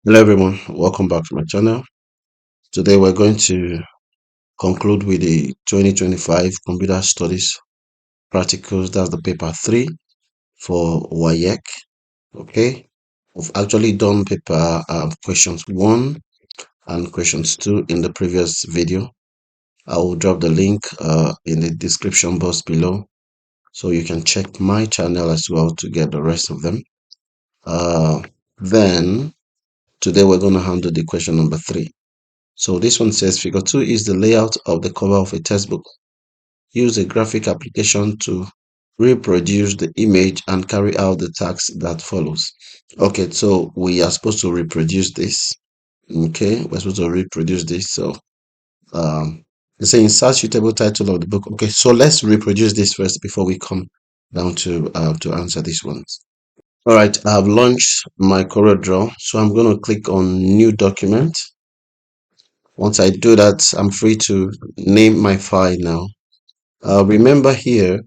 Hello everyone, welcome back to my channel. Today we're going to conclude with the 2025 Computer Studies Practicals. That's the paper 3 for WAEC. Okay, we've actually done paper questions 1 and questions 2 in the previous video. I will drop the link in the description box below, so you can check my channel as well to get the rest of them. Then today we're going to handle the question number 3. So this one says figure 2 is the layout of the cover of a textbook. Use a graphic application to reproduce the image and carry out the task that follows. Okay, so we are supposed to reproduce this. Okay, we're supposed to reproduce this. So it's saying insert suitable title of the book. Okay, so let's reproduce this first before we come down to answer these ones. All right, I have launched my CorelDRAW, so I'm going to click on new document. Once I do that, I'm free to name my file now. Remember here,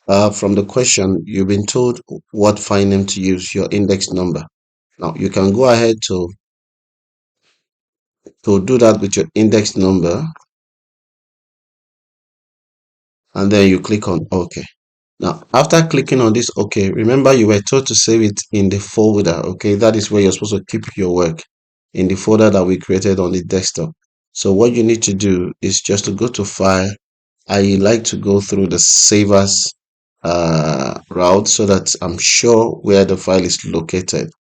from the question, you've been told what file name to use, your index number. Now, you can go ahead to do that with your index number, and then you click on OK. Now, after clicking on this OK, remember you were told to save it in the folder. Okay, that is where you're supposed to keep your work, in the folder that we created on the desktop. So what you need to do is just to go to File. I like to go through the save as route so that I'm sure where the file is located.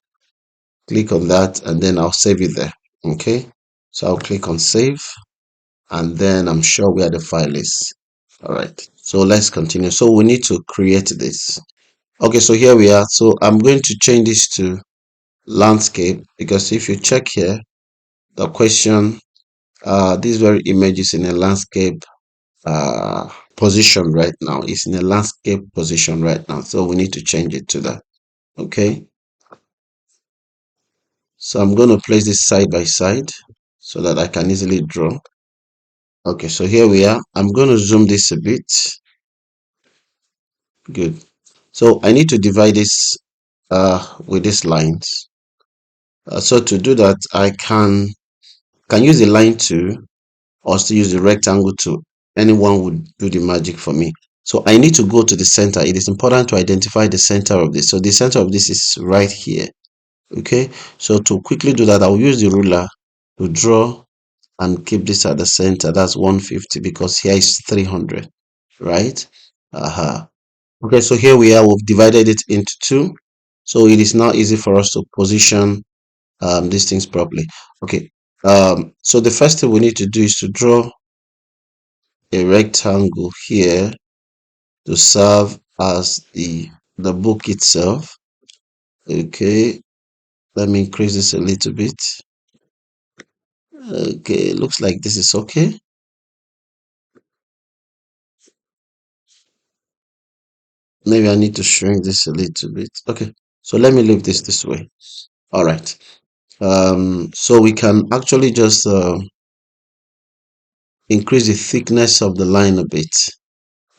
Click on that and then I'll save it there. Okay, so I'll click on save and then I'm sure where the file is. All right, so let's continue. So we need to create this. Okay, so here we are. So I'm going to change this to landscape, because if you check here, the question, this very image is in a landscape position right now. It's in a landscape position right now, so we need to change it to that. Okay, so I'm going to place this side by side so that I can easily draw. Okay, so here we are. I'm going to zoom this a bit. Good. So I need to divide this with these lines. So to do that, I can use the line tool or still use the rectangle tool. Anyone would do the magic for me. So I need to go to the center. It is important to identify the center of this. So the center of this is right here. Okay, so to quickly do that, I'll use the ruler to draw and keep this at the center. That's 150 because here is 300, right? Okay, so here we are. We've divided it into two, so it is now easy for us to position these things properly. Okay, so the first thing we need to do is to draw a rectangle here to serve as the book itself. Okay, let me increase this a little bit. Okay, looks like this is okay. Maybe I need to shrink this a little bit. Okay, so let me leave this way. All right, so we can actually just increase the thickness of the line a bit.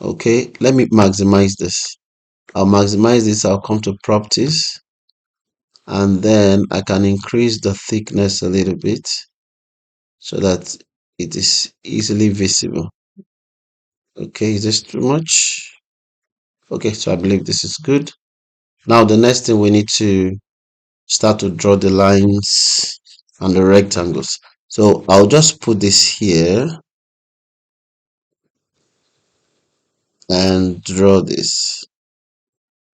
Okay, let me maximize this. I'll maximize this. I'll come to properties and then I can increase the thickness a little bit so that it is easily visible. Okay, is this too much? Okay, so I believe this is good. Now the next thing, we need to start to draw the lines and the rectangles. So I'll just put this here and draw this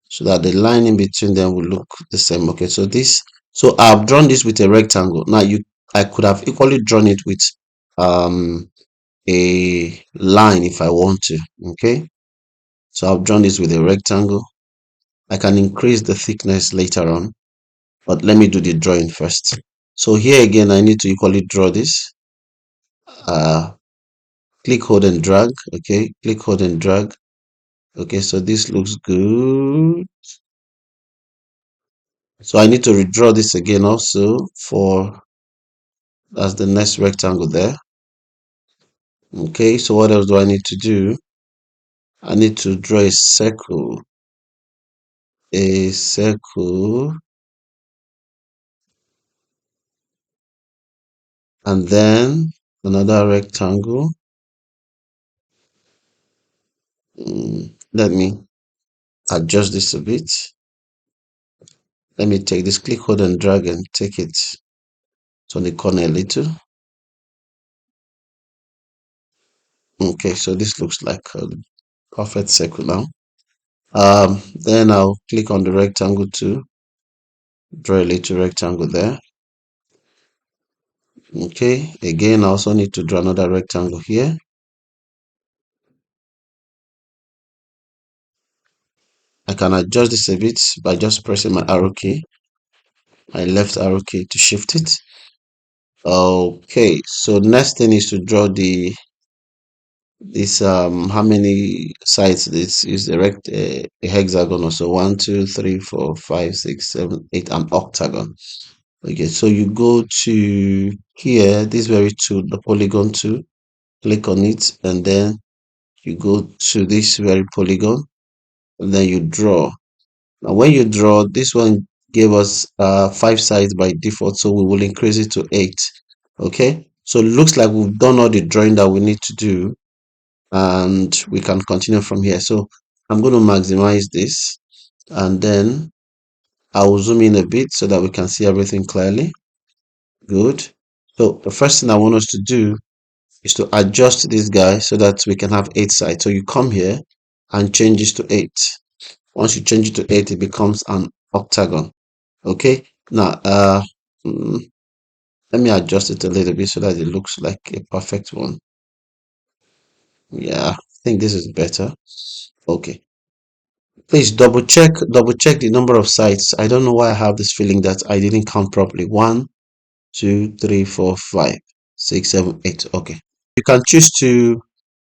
so that the line in between them will look the same. Okay, so I've drawn this with a rectangle. Now I could have equally drawn it with a line if I want to. Okay, so I've drawn this with a rectangle. I can increase the thickness later on, but let me do the drawing first. So here again, I need to equally draw this. Click, hold and drag. Okay, click, hold and drag. Okay, so this looks good. So I need to redraw this again also that's the next rectangle there. Okay, so what else do I need to do? I need to draw a circle. A circle. and then another rectangle. Let me adjust this a bit. Let me take this, click, hold, and drag and take it to the corner a little. Okay, so this looks like a perfect circle now. Then I'll click on the rectangle to draw a little rectangle there. Okay, again, I also need to draw another rectangle here. I can adjust this a bit by just pressing my arrow key, my left arrow key to shift it. Okay, so next thing is to draw this how many sides this is a hexagon or so. 1 2 3 4 5 6 7 8, an octagon. Okay, so you go to here, this very tool, the polygon tool, click on it, and then you go to this very polygon, and then you draw. Now when you draw, this one gave us 5 sides by default, so we will increase it to 8. Okay, so it looks like we've done all the drawing that we need to do, and we can continue from here. So I'm going to maximize this, and then I will zoom in a bit so that we can see everything clearly. Good. So the first thing I want us to do is to adjust this guy so that we can have 8 sides. So you come here and change this to 8. Once you change it to 8, it becomes an octagon. Okay, now mm, let me adjust it a little bit so that it looks like a perfect one. Yeah, I think this is better. Okay, please double check the number of sides. I don't know why I have this feeling that I didn't count properly. 1 2 3 4 5 6 7 8. Okay, you can choose to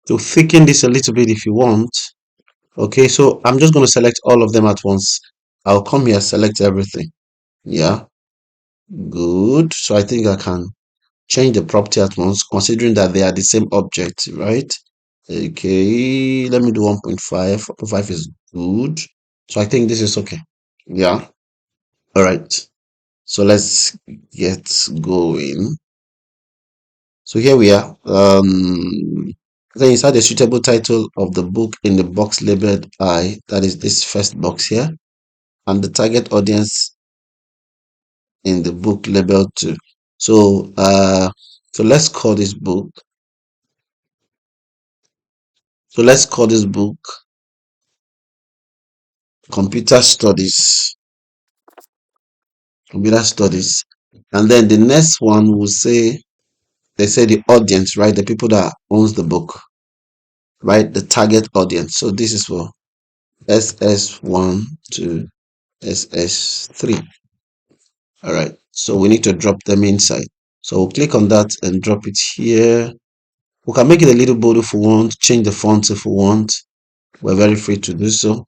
thicken this a little bit if you want. Okay, so I'm just going to select all of them at once. I'll come here, select everything. Yeah, good. So I think I can change the property at once, considering that they are the same object, right? Okay, let me do 1.5. 1.5 is good. So I think this is okay. Yeah. All right. So let's get going. So here we are. Then inside the suitable title of the book in the box labeled I, that is this first box here, and the target audience in the book labeled 2. So so let's call this book. So let's call this book Computer Studies. Computer Studies. And then the next one will say, they say the audience, right? The people that owns the book, right? The target audience. So this is for SS1 to SS3. All right. So we need to drop them inside. So we'll click on that and drop it here. We can make it a little bold if we want, change the font if we want. We're very free to do so.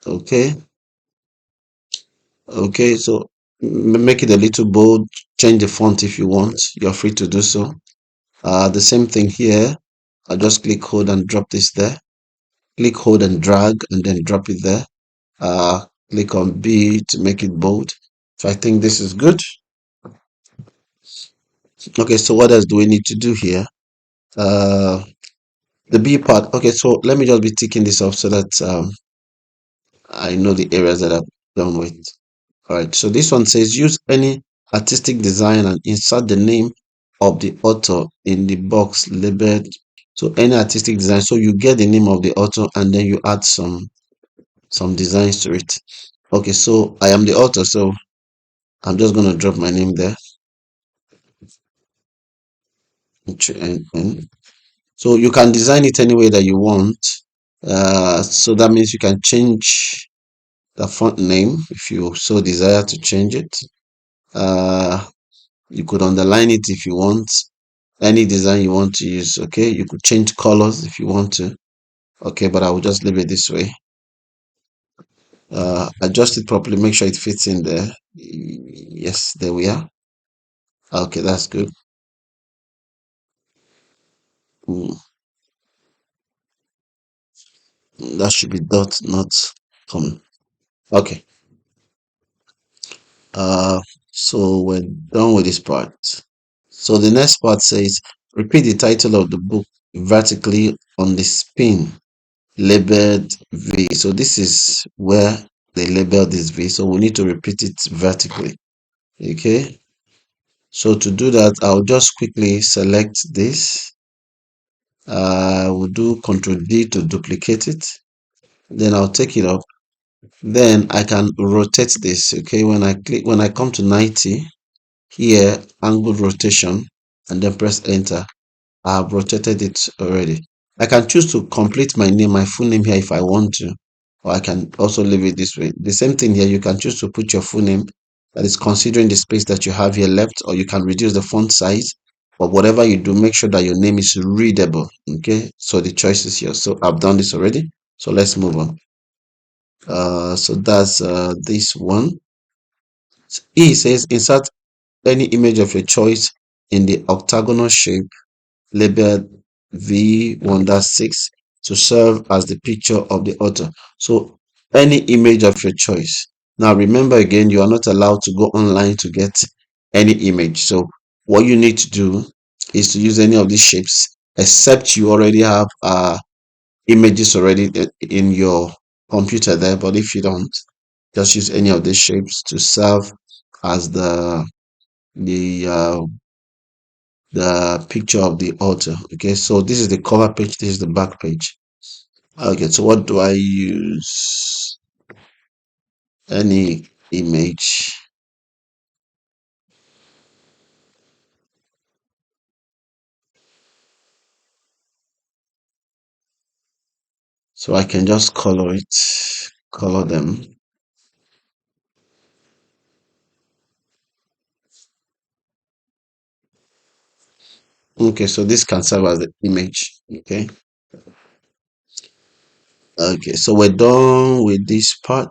Okay. Okay. So make it a little bold, change the font if you want. You're free to do so. The same thing here. I'll just click, hold, and drop this there. Click, hold, and drag, and then drop it there. Click on B to make it bold. So I think this is good. Okay, so what else do we need to do here? The B part. Okay, so let me just be ticking this off so that I know the areas that I've done with. All right, so this one says use any artistic design and insert the name of the author in the box labeled. So any artistic design, so you get the name of the author and then you add some designs to it. Okay, so I am the author, so I'm just going to drop my name there. So you can design it any way that you want. So that means you can change the font name if you so desire to change it. You could underline it if you want. Any design you want to use. Okay, you could change colors if you want to. Okay, but I will just leave it this way. Adjust it properly, make sure it fits in there. Yes, there we are. Okay, that's good. Mm, that should be dot, not comma. Okay. Uh so we're done with this part. So the next part says, repeat the title of the book vertically on the spin labeled V. So this is where they label this V. So we need to repeat it vertically. Okay. So to do that, I'll just quickly select this. We'll do Ctrl D to duplicate it. Then I'll take it up. Then I can rotate this. Okay. When I come to 90, here, angle rotation, and then press enter. I have rotated it already. I can choose to complete my name, my full name here if I want to, or I can also leave it this way. The same thing here, you can choose to put your full name that is considering the space that you have here left, or you can reduce the font size. But whatever you do, make sure that your name is readable. Okay, so the choice is here. So I've done this already. So let's move on. So that's this one. E says insert any image of your choice in the octagonal shape labeled V1-6 to serve as the picture of the author. So any image of your choice. Now remember again, you are not allowed to go online to get any image. So what you need to do is to use any of these shapes, except you already have images already in your computer there. But if you don't, just use any of these shapes to serve as the uh, the picture of the author. Okay, so this is the cover page, this is the back page. Okay, so what do I use? Any image. So I can just color it, color them. Okay, so this can serve as the image. Okay, so we're done with this part.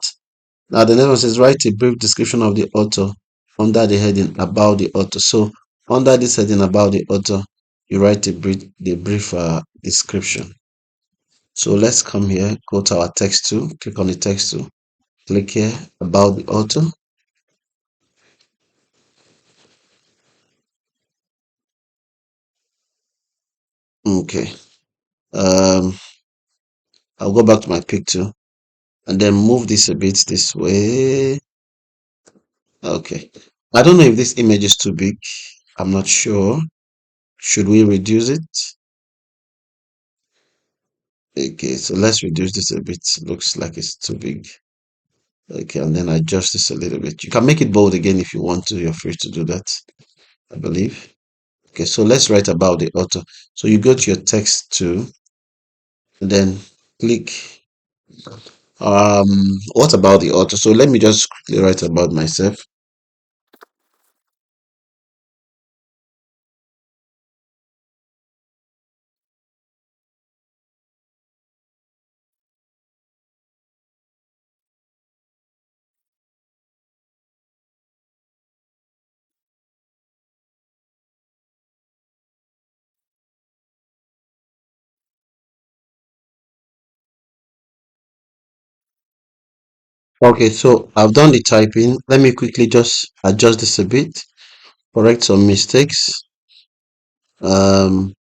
Now the next one says write a brief description of the author under the heading about the author. So under this heading about the author, you write the brief description. So let's come here, go to our text tool, click on the text tool, click here about the author. Okay. I'll go back to my picture and then move this a bit this way. Okay. I don't know if this image is too big. I'm not sure. Should we reduce it? Okay, so let's reduce this a bit. Looks like it's too big. Okay, and then adjust this a little bit. You can make it bold again if you want to. You're free to do that, I believe. Okay, so let's write about the author. So you go to your text tool and then click what about the author. So let me just quickly write about myself. Okay, so I've done the typing. Let me quickly just adjust this a bit, correct some mistakes. um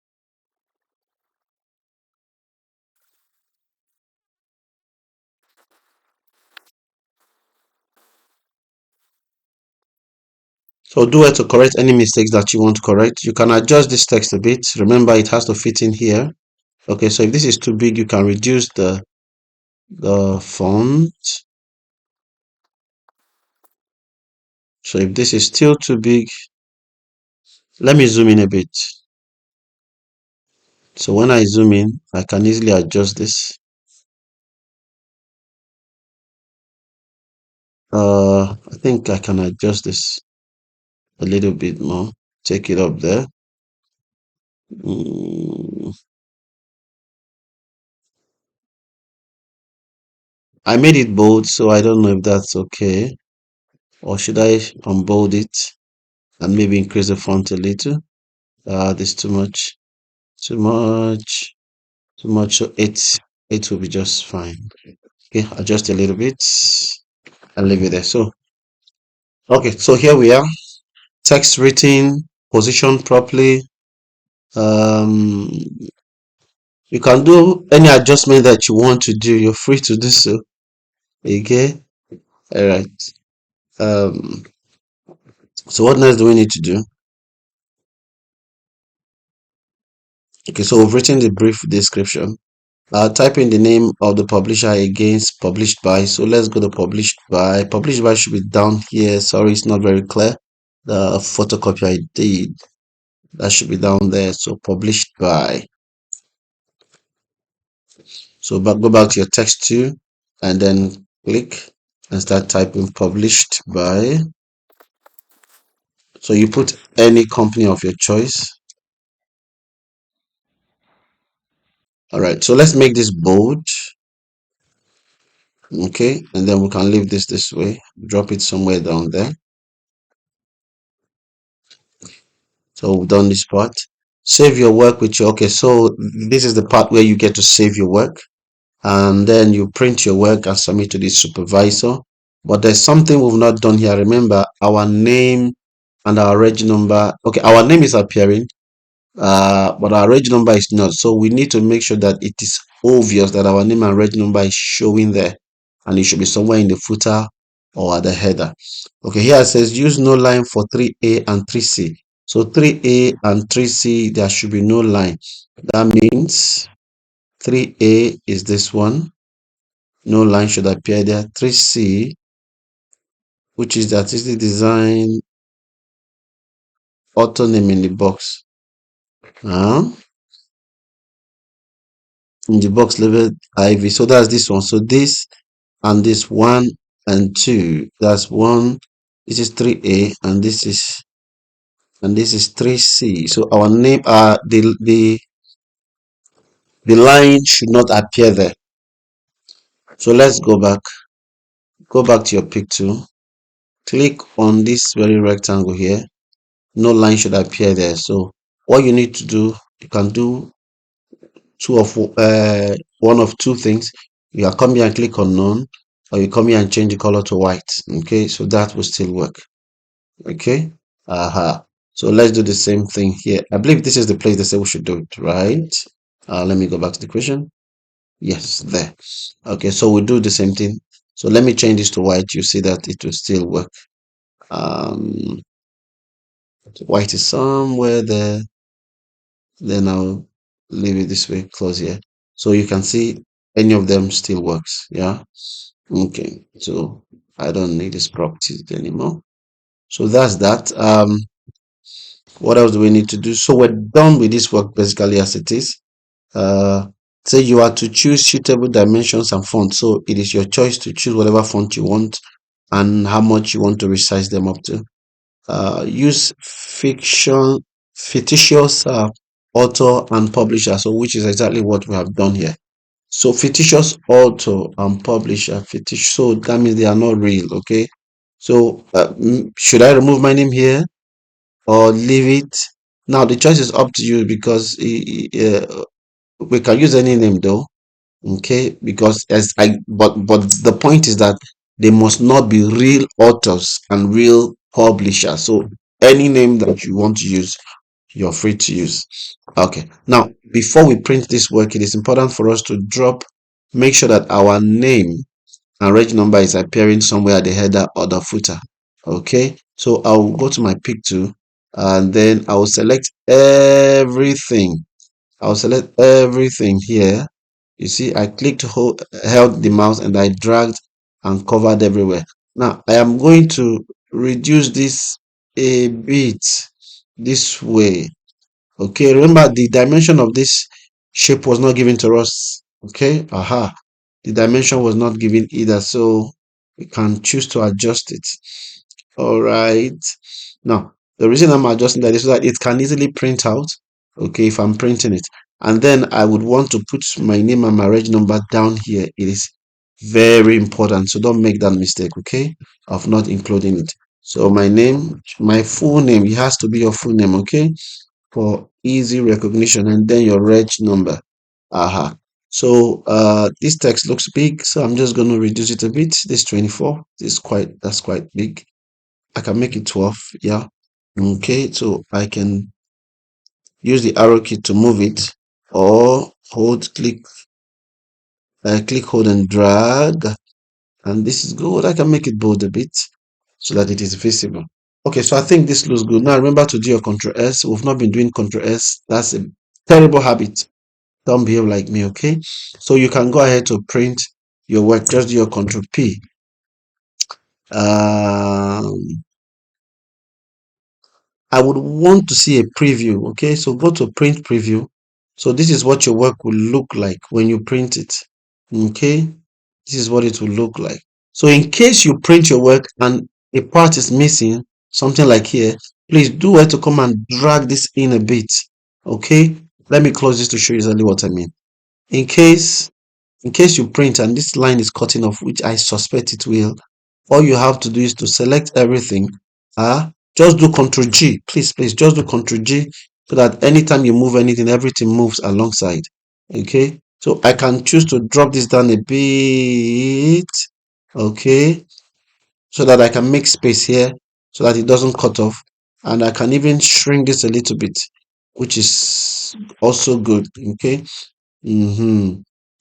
so do it to correct any mistakes that you want to correct. You can adjust this text a bit. Remember, it has to fit in here. Okay, so if this is too big, you can reduce the font. So if this is still too big, let me zoom in a bit. So when I zoom in, I can easily adjust this. I think I can adjust this a little bit more. Take it up there. Mm, I made it bold, so I don't know if that's okay. Or should I unbold it and maybe increase the font a little? This too much. Too much. Too much. So eight will be just fine. Okay, adjust a little bit and leave it there. So okay, so here we are. Text written, positioned properly. um you can do any adjustment that you want to do. You're free to do so. Okay. All right. um so what next do we need to do? Okay, so we've written the brief description. Type in the name of the publisher against published by. So let's go to published by. Published by should be down here. Sorry, it's not very clear. The photocopy I did, that should be down there. So published by. So go back to your text too, and then click and start typing published by. So you put any company of your choice. All right, so let's make this bold. Okay, and then we can leave this way, drop it somewhere down there. So we've done this part. Save your work with your, okay, so this is the part where you get to save your work, and then you print your work and submit to the supervisor. But there's something we've not done here. Remember, our name and our reg number. Okay, our name is appearing, but our reg number is not. So we need to make sure that it is obvious that our name and reg number is showing there, and it should be somewhere in the footer or at the header. Okay, here it says use no line for 3A and 3C. So 3A and 3C, there should be no line. That means 3A is this one. No line should appear there. 3C, which is the artistic design author name in the box. In the box labeled IV. So that's this one. So this and this 1 and 2. That's 1. This is 3A and this is 3C. So our name the line should not appear there. So let's go back to your pic tool, click on this very rectangle here. No line should appear there. So what you need to do, you can do one of two things. You can come here and click on none, or you come here and change the color to white. Okay, so that will still work. Okay. So let's do the same thing here. I believe this is the place they say we should do it, right? Let me go back to the question. Yes, there. Okay, so we do the same thing. So let me change this to white. You see that it will still work. White is somewhere there. Then I'll leave it this way, close here. So you can see any of them still works. Yeah. Okay. So I don't need this properties anymore. So that's that. What else do we need to do? So we're done with this work basically as it is. Say you are to choose suitable dimensions and fonts. So it is your choice to choose whatever font you want and how much you want to resize them up to. Use fictitious author and publisher, so which is exactly what we have done here. So fictitious author and publisher, fictitious, so that means they are not real. Okay, so should I remove my name here or leave it? Now the choice is up to you, because we can use any name though. Okay, because but the point is that they must not be real authors and real publishers. So any name that you want to use, you're free to use. Okay, now before we print this work, it is important for us to make sure that our name and reg number is appearing somewhere at the header or the footer. Okay, so I'll go to my pic tool, and then I will select everything. I'll select everything here. You see, I held the mouse, and I dragged and covered everywhere. Now I am going to reduce this a bit this way. Okay, remember the dimension of this shape was not given to us. Okay, the dimension was not given either, so we can choose to adjust it. All right, now the reason I'm adjusting that is so that it can easily print out. Okay, if I'm printing it, and then I would want to put my name and my reg number down here. It is very important, so don't make that mistake, okay, of not including it. So my name, my full name, it has to be your full name, okay, for easy recognition, and then your reg number. So this text looks big, so I'm just going to reduce it a bit. This 24, that's quite big. I can make it 12. Yeah. Okay, so I can use the arrow key to move it, or click, hold, and drag. And this is good. I can make it bold a bit so that it is visible. Okay, so I think this looks good. Now remember to do your Control S. We've not been doing Control S. That's a terrible habit. Don't behave like me, okay? So you can go ahead to print your work. Just do your Control P. I would want to see a preview, okay? So go to print preview. So this is what your work will look like when you print it, okay? This is what it will look like. So in case you print your work and a part is missing, something like here, please do have to come and drag this in a bit, okay? Let me close this to show you exactly what I mean. In case you print and this line is cutting off, which I suspect it will, all you have to do is to select everything. Just do Ctrl G, please just do Ctrl G, so that anytime you move anything, everything moves alongside. Okay, so I can choose to drop this down a bit, okay, so that I can make space here so that it doesn't cut off, and I can even shrink this a little bit, which is also good. Okay.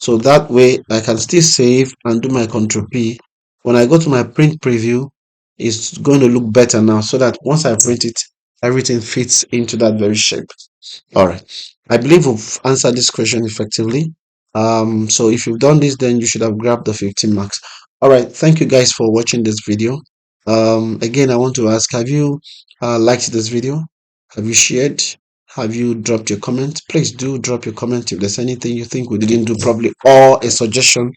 So that way I can still save and do my Control P. When I go to my print preview, it's going to look better now, so that once I print it, everything fits into that very shape. All right. I believe we've answered this question effectively. So if you've done this, then you should have grabbed the 15 marks. All right. Thank you guys for watching this video. Again, I want to ask, have you liked this video? Have you shared? Have you dropped your comment? Please do drop your comment if there's anything you think we didn't do properly, or a suggestion.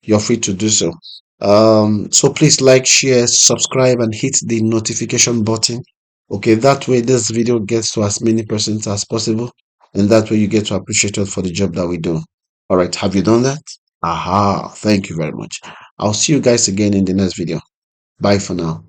You're free to do so. So please like, share, subscribe, and hit the notification button. Okay, that way this video gets to as many persons as possible, and that way you get to appreciate us for the job that we do. All right, have you done that? Aha, thank you very much. I'll see you guys again in the next video. Bye for now.